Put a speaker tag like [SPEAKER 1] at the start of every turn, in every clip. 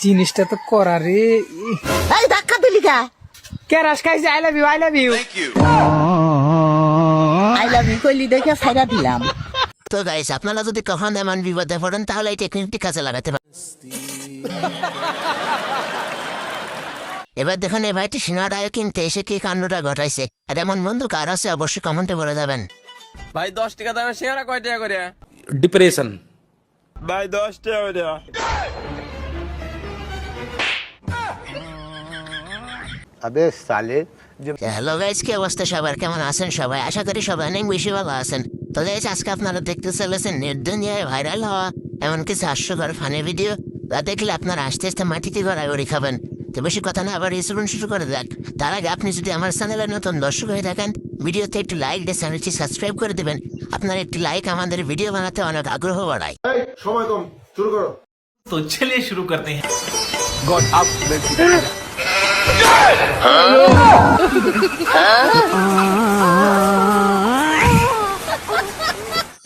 [SPEAKER 1] জিনিসটা তো করা রে।
[SPEAKER 2] এই ধাক্কা দিলি কে?
[SPEAKER 1] কেরাস খাইছে। I love you, I love you.
[SPEAKER 2] I love you কইলি দেখে ছাইড়া দিলাম।
[SPEAKER 3] তো গাইস, আপনারা যদি কখনো এমন বিপদে পড়েন তাহলে এই টেকনিকটি কাজে লাগাতে পারেন। এবার দেখুন এই ভাইটি সিনেমাটাও কিনতে এসে কি কাণ্ডটা ঘটাইছে। আর এমন বন্ধু কার আছে অবশ্যই কমেন্টে বলে যাবেন।
[SPEAKER 4] ভাই 10 টাকা দামের সিঙ্গারা কয় টাকা করে?
[SPEAKER 1] ডিপ্রেশন।
[SPEAKER 4] ভাই 10 টাকা করে।
[SPEAKER 5] अबे साले
[SPEAKER 3] হ্যালো গাইস, কি অবস্থা সবার? কেমন আছেন সবাই? আশা করি সবাই অনেক বেশি ভালো আছেন। তো গাইস, আজকে আপনারা দেখতে চলেছেন নেট দুনিয়ায় ভাইরাল হওয়া এমন কিছু হাস্যকর ফানি ভিডিও, যা দেখলে আপনারা আস্তে আস্তে মাটিতে গড়াগড়ি খাবেন। তো বেশি কথা না, আবার রিসিভন শুরু করে দেখ। তার আগে আপনি যদি আমার চ্যানেলে নতুন দর্শক হয়ে থাকেন, ভিডিওতে একটু লাইক দিয়ে চ্যানেলটি সাবস্ক্রাইব করে দেবেন। আপনার একটি লাইক আমাদের ভিডিও বানাতে অনেক আগ্রহ বাড়ায়।
[SPEAKER 5] সময় কম শুরু করো।
[SPEAKER 6] तो चलिए शुरू करते हैं।
[SPEAKER 5] गॉड अप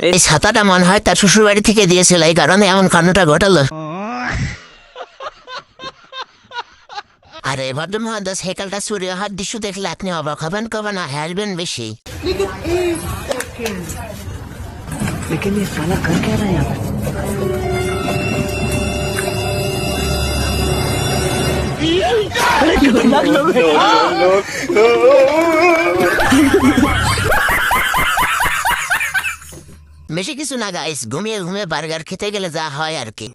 [SPEAKER 3] এই ছাতাটা মনে হয় তার শ্বশুর বাড়ি থেকে দিয়েছিল, এই কারণে এমন কাণ্ডটা ঘটালো। আর এবার মহাদাস হেকালটা সূর্য হাত দৃশ্য দেখলে আপনি অবাক হবেন, কবে না হাসবেন বেশি। বেশি কিছু না গাইস, ঘুমিয়ে ঘুমিয়ে বার্গার খেতে গেলে যা হয় আর কি।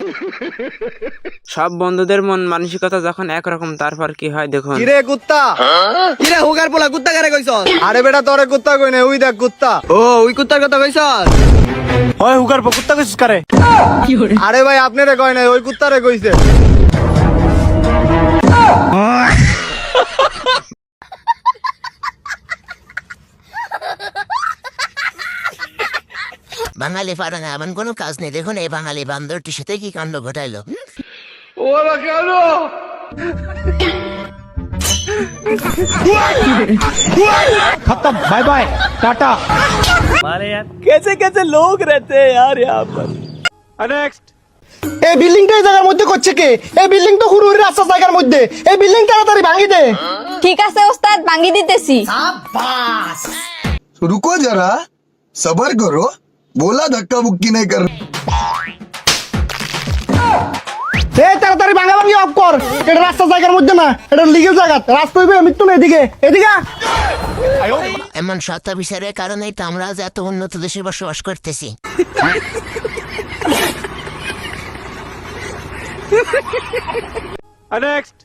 [SPEAKER 7] সব বন্ধুদের মন মানসিকতা যখন একরকম, তারপর কি হয় দেখুন।
[SPEAKER 5] কিরে কুত্তা,
[SPEAKER 7] কিরে হুগার পোলা কুত্তা কারে কইছ?
[SPEAKER 5] আরে বেটা তোরে কুত্তা কই না, ওই দেখ কুত্তা।
[SPEAKER 7] ও ওই কুত্তার কথা কইছ?
[SPEAKER 5] ওই হুগার পো কুত্তা কইছিস কারে? আরে ভাই আপনারে কই না, ওই কুত্তারে কইছে।
[SPEAKER 3] বাঙালি পারে না এমন কোনো কাজ নেই। দেখুন এই বাঙালি বান্দরটির সাথে কি কাণ্ড ঘটাইলো।
[SPEAKER 1] খতম, বাই বাই, টাটা।
[SPEAKER 7] कैसे कैसे लोग रहते हैं यार यहाँ पर।
[SPEAKER 5] নেক্সট। এই বিল্ডিংটা এই জায়গার মধ্যে করছে কে? এই বিল্ডিং তো হুড়ুর রাস্তা জায়গার মধ্যে। এই বিল্ডিং তাড়াতাড়ি ভাঙি দে।
[SPEAKER 8] ঠিক আছে ওস্তাদ, ভাঙি দিতেছি।
[SPEAKER 9] रुको जरा सबर करो, बोला धक्का मुक्की नहीं कर।
[SPEAKER 5] এই তাড়াতাড়ি ভাঙা ভাঙি অফ কর। এটা রাস্তা জায়গার মধ্যে না, এটা লিগেল জায়গা। রাস্তা হইবে মৃত্যু না, এদিকে এদিকে।
[SPEAKER 3] এমন সত্য বিচারের কারণেই তো আমরা আজ এত উন্নত দেশে বসবাস করতেছি।
[SPEAKER 5] নেক্সট।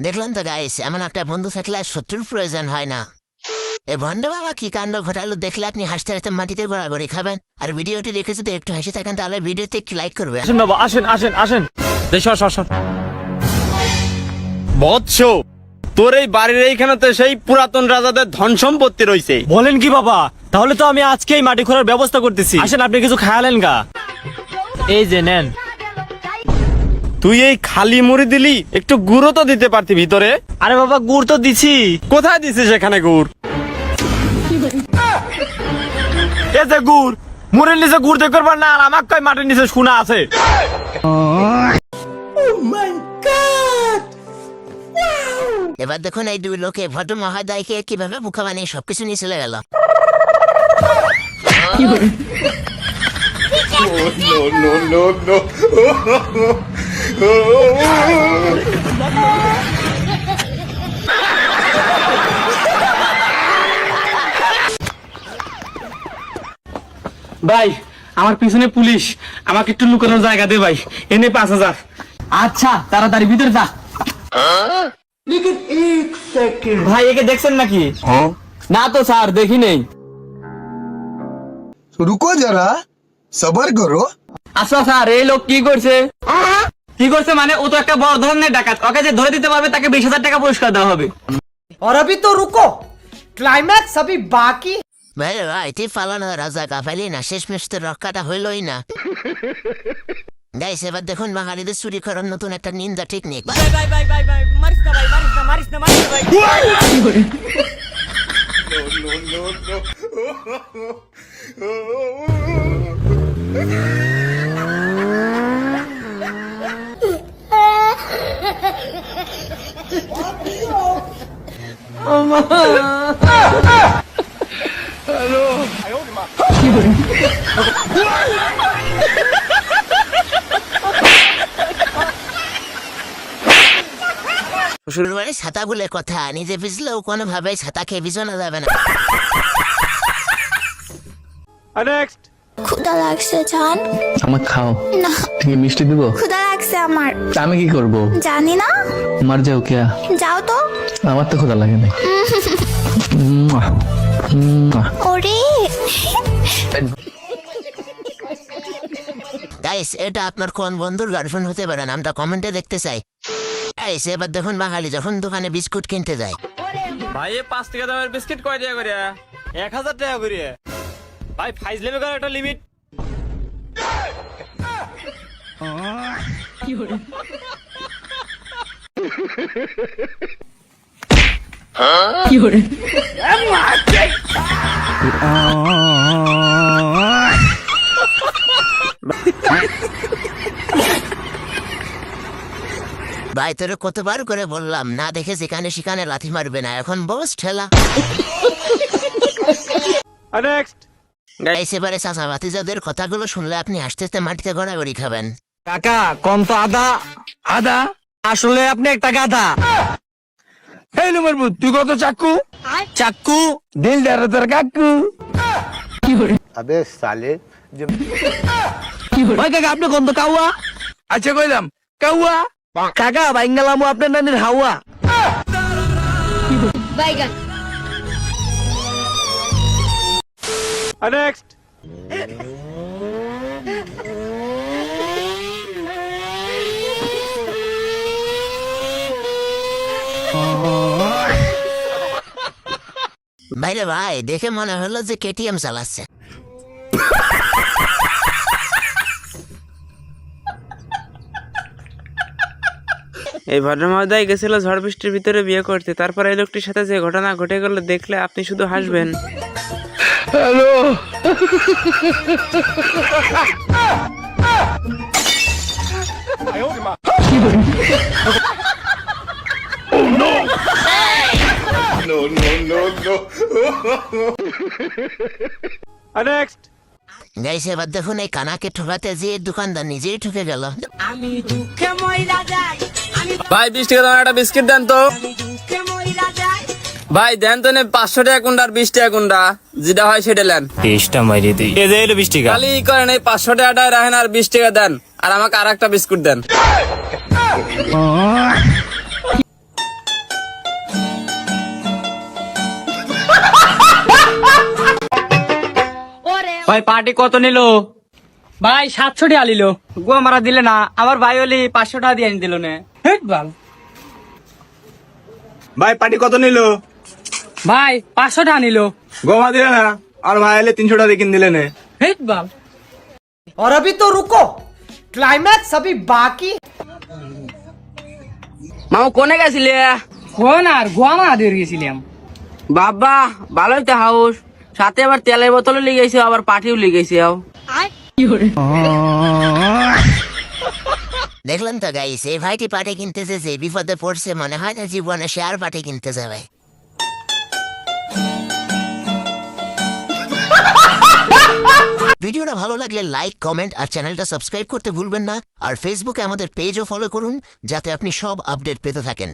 [SPEAKER 3] দেখলেন তো গাইস, এমন একটা বন্ধু থাকলে আর শত্রুর প্রয়োজন হয় না। এই ভণ্ড বাবা কি কাণ্ড ঘটালো দেখলে আপনি হাসতে হাসতে মাটিতে গড়াগড়ি খাবেন। আর ভিডিওটি দেখে যদি একটু হাসি থাকেন তাহলে ভিডিওতে একটু লাইক করবেন।
[SPEAKER 4] আসেন বাবা, আসেন আসেন আসেন। সর বৎস, তোর এই বাড়ির এইখানেতে সেই পুরাতন রাজাদের ধন সম্পত্তি রয়েছে।
[SPEAKER 6] বলেন কি বাবা? তাহলে তো আমি আজকেই মাটি খোঁড়ার ব্যবস্থা করতেছি। আসেন, আপনি কিছু খায়ালেন গা। এই যে নেন।
[SPEAKER 4] তুই এই খালি মুড়ি দিলি, একটু গুঁড়ো তো দিতে পারতি ভিতরে।
[SPEAKER 6] আরে বাবা, গুড় তো দিছি।
[SPEAKER 4] কোথায় দিছিস এখানে গুড়?
[SPEAKER 6] এই যে গুড়, মুড়ির নিচে গুড় দিয়ে করবার না, আর আমার কয় মাটির নিচে সোনা আছে।
[SPEAKER 3] এবার দেখুন এই দুই লোকে ভদ্র মহাদয়কে কিভাবে মুখা বানিয়ে সবকিছু নিয়ে চলে গেল।
[SPEAKER 6] ভাই, আমার পিছনে পুলিশ, আমাকে একটু লুকানোর জায়গা দে ভাই। এনে 5000। আচ্ছা, তাড়াতাড়ি ভিতরে যা। ভাই, একে দেখছেন নাকি? না তো স্যার, দেখি নেই।
[SPEAKER 9] रुको जरा सबर करो।
[SPEAKER 6] আচ্ছা স্যার, এই লোক কি করছে? কি করছে মানে? ও তো একটা বড় ধরনের ডাকাত। ওকে যে ধরে দিতে পারবে তাকে 20,000 টাকা পুরস্কার দেওয়া হবে।
[SPEAKER 1] और अभी तो रुको, क्लाइमैक्स अभी बाकी।
[SPEAKER 3] ভাই ভাই, তুই পালানো রাজা কাপালি না, শেষমেশ তো রক্ষাটা হইলই না। গাইস এবার দেখুন বাঙালিদের চুরি করার নতুন একটা নিন্দা টেকনিক। শ্বশুরবাড়ি ছাতা বলে কথা, নিজে ভিজলেও কোনোভাবে ছাতা খেয়ে ভিজানো যাবে না।
[SPEAKER 4] নেক্সট।
[SPEAKER 8] ক্ষুধা লাগছে জান।
[SPEAKER 6] আমার খাও
[SPEAKER 8] না
[SPEAKER 6] ঠিক মিষ্টি দিব।
[SPEAKER 8] ক্ষুধা লাগছে আমার।
[SPEAKER 6] আমি কি করব?
[SPEAKER 8] জানি না।
[SPEAKER 6] মার যাও কে?
[SPEAKER 8] যাও তো।
[SPEAKER 6] আমার তো ক্ষুধা লাগে না।
[SPEAKER 8] ওরে
[SPEAKER 3] গাইস এটা আপনার কোন বন্ধুর গার্লফ্রেন্ড হতে পারে আমরা কমেন্টে দেখতে চাই। গাইস এবার দেখুন বাঙালি যখন দোকানে বিস্কুট কিনতে যায়।
[SPEAKER 4] ভাই 5 টাকা দামের বিস্কিট কয় টাকা করে? 1000 টাকা করে। ভাই ফাইজলেমে করার একটা লিমিট।
[SPEAKER 3] ভাই তোরে কতবার করে বললাম না দেখে যেখানে সেখানে লাথি মারবে না, এখন বস ঠেলা।
[SPEAKER 4] নেক্সট।
[SPEAKER 3] গাইস এবারে চাচা ভাতিজাদের কথাগুলো শুনলে আপনি আস্তে আস্তে মাটিতে গড়াগড়ি খাবেন।
[SPEAKER 6] কাকা কম তো আদা আদা আসলে আপনি একটা গাধা। এই নম্বর তুই কত চাকু চাকু দিল দারে তোর কাকু।
[SPEAKER 9] अबे साले
[SPEAKER 6] ভাই কাকা আপনি কোন তো কাউয়া? আচ্ছা কইলাম কাউয়া। কাকা বাইঙ্গালামু আপনার নানির হাওয়া।
[SPEAKER 8] বাইগান।
[SPEAKER 4] নেক্সট।
[SPEAKER 3] ভাইরে ভাই দেখে মনে হলো যে কেটিএম চালাচ্ছে।
[SPEAKER 7] এই ভদ্রমহোদয় গেছিল ঝড় বৃষ্টির ভিতরে বিয়ে করতে, তারপর এই লোকটির সাথে যে ঘটনা ঘটে গেল দেখলে আপনি শুধু হাসবেন।
[SPEAKER 4] নেক্সট।
[SPEAKER 3] গাইস এবার দেখুন এই কানাকে ঠকাতে যে দোকানদার নিজেই ঠকে গেল।
[SPEAKER 6] ভাই 20 টাকা দামের একটা বিস্কিট দেন তো। ভাই দেন তো 500 টাকা কোনটা আর 20 টাকা কোনটা, যেটা হয় সেটা নেন।
[SPEAKER 4] 20টা মাইরে দেই। এই যে 20 টাকা।
[SPEAKER 6] খালি করেন এই 500 টাকাটাই রাখেন আর 20 টাকা দেন, আর আমাকে আর একটা বিস্কুট দেন। ভাই পার্টি কত নিল? ভাই 700 টাকা নিল। গো মারা দিলে না, আমার ভাই হলি 500 টাকা দিয়ে দিল না। হেট বাল।
[SPEAKER 5] ভাই পার্টি কত নিল?
[SPEAKER 6] ভাই 500 টাকা নিল।
[SPEAKER 5] গোমা দিলে না, আর ভাই এলে 300 টাকা কিন দিলে না।
[SPEAKER 6] হেট বাল।
[SPEAKER 1] और अभी तो रुको, क्लाइमैक्स अभी बाकी।
[SPEAKER 6] মামা কোনে গেছিলে? কোন আর গোয়ামা দিয়ে গেছিলাম। বাবা ভালোই তো হাউস, সাথে আবার তেলের বোতলও লিগেছে, আবার পাটিও লিগেছে।
[SPEAKER 3] দেখলেন তো গাইস এই ভাইটি পাটে কিনতেছে, যে বিপদে পড়ছে মনে হয় না জীবনে সে আর পাটে কিনতে যাবে। ভিডিওটা ভালো লাগলে লাইক কমেন্ট আর চ্যানেলটা সাবস্ক্রাইব করতে ভুলবেন না। আর ফেসবুকে আমাদের পেজও ফলো করুন যাতে আপনি সব আপডেট পেতে থাকেন।